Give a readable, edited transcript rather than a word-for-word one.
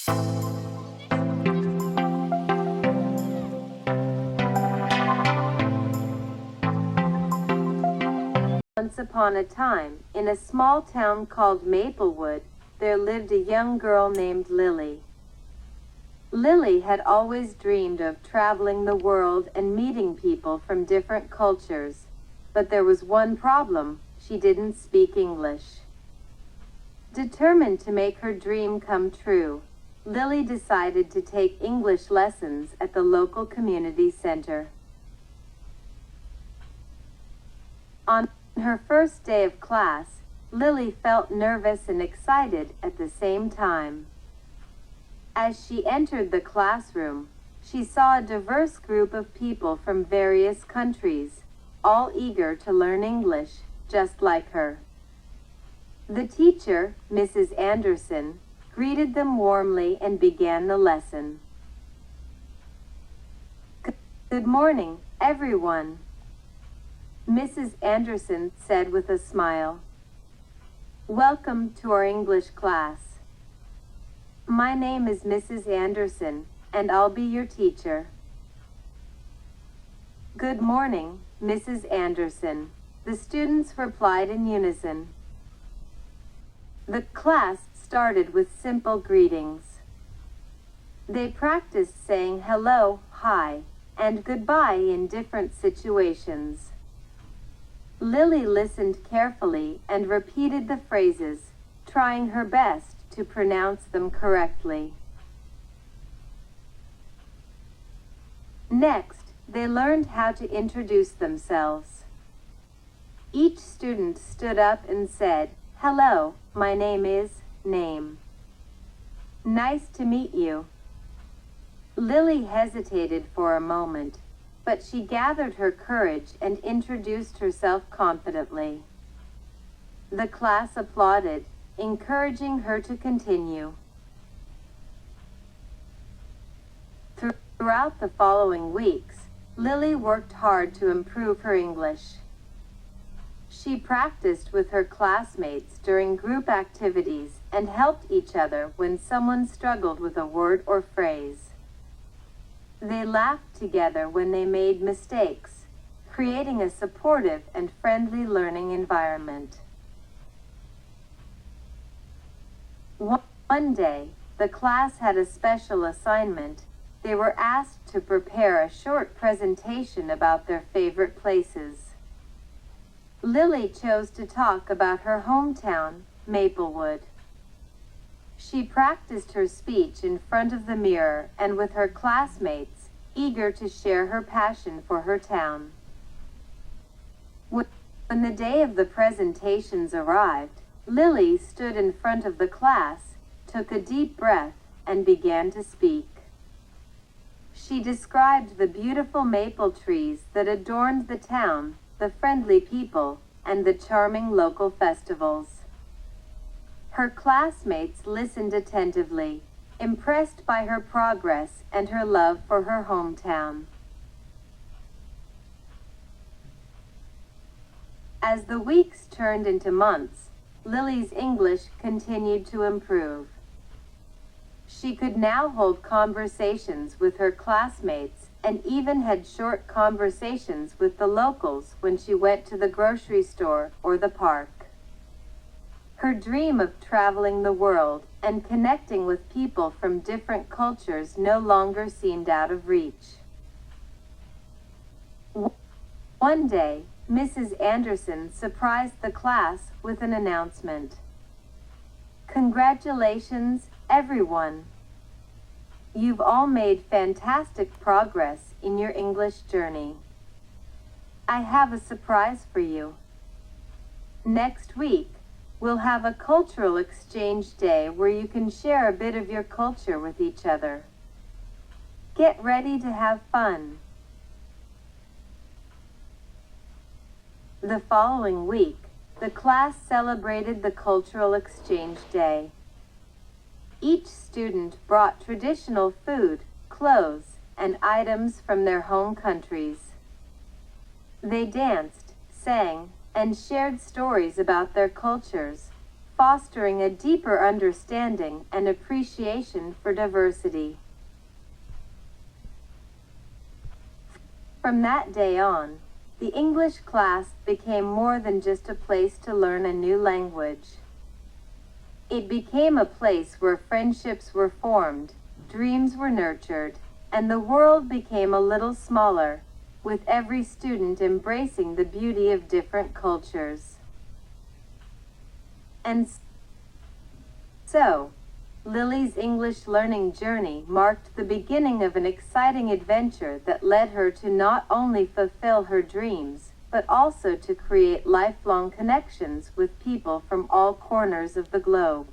Once upon a time, in a small town called Maplewood, there lived a young girl named Lily. Lily had always dreamed of traveling the world and meeting people from different cultures, but there was one problem: she didn't speak English. Determined to make her dream come true, Lily decided to take English lessons at the local community center. On her first day of class, Lily felt nervous and excited at the same time. As she entered the classroom, she saw a diverse group of people from various countries, all eager to learn English, just like her. The teacher, Mrs. Anderson, greeted them warmly and began the lesson. "Good morning, everyone," Mrs. Anderson said with a smile. "Welcome to our English class. My name is Mrs. Anderson, and I'll be your teacher." "Good morning, Mrs. Anderson," the students replied in unison. The class started with simple greetings. They practiced saying hello, hi, and goodbye in different situations. Lily listened carefully and repeated the phrases, trying her best to pronounce them correctly. Next, they learned how to introduce themselves. Each student stood up and said, "Hello, my name is name. Nice to meet you." Lily hesitated for a moment, but she gathered her courage and introduced herself confidently. The class applauded, encouraging her to continue. Throughout the following weeks, Lily worked hard to improve her English. She practiced with her classmates during group activities and helped each other when someone struggled with a word or phrase. They laughed together when they made mistakes, creating a supportive and friendly learning environment. One day, the class had a special assignment. They were asked to prepare a short presentation about their favorite places. Lily chose to talk about her hometown, Maplewood. She practiced her speech in front of the mirror and with her classmates, eager to share her passion for her town. When the day of the presentations arrived, Lily stood in front of the class, took a deep breath, and began to speak. She described the beautiful maple trees that adorned the town, the friendly people, and the charming local festivals. Her classmates listened attentively, impressed by her progress and her love for her hometown. As the weeks turned into months, Lily's English continued to improve. She could now hold conversations with her classmates and even had short conversations with the locals when she went to the grocery store or the park. Her dream of traveling the world and connecting with people from different cultures no longer seemed out of reach. One day, Mrs. Anderson surprised the class with an announcement. "Congratulations, everyone! You've all made fantastic progress in your English journey. I have a surprise for you. Next week, we'll have a cultural exchange day where you can share a bit of your culture with each other. Get ready to have fun." The following week, the class celebrated the cultural exchange day. Each student brought traditional food, clothes, and items from their home countries. They danced, sang, and shared stories about their cultures, fostering a deeper understanding and appreciation for diversity. From that day on, the English class became more than just a place to learn a new language. It became a place where friendships were formed, dreams were nurtured, and the world became a little smaller, with every student embracing the beauty of different cultures. And so, Lily's English learning journey marked the beginning of an exciting adventure that led her to not only fulfill her dreams, but also to create lifelong connections with people from all corners of the globe.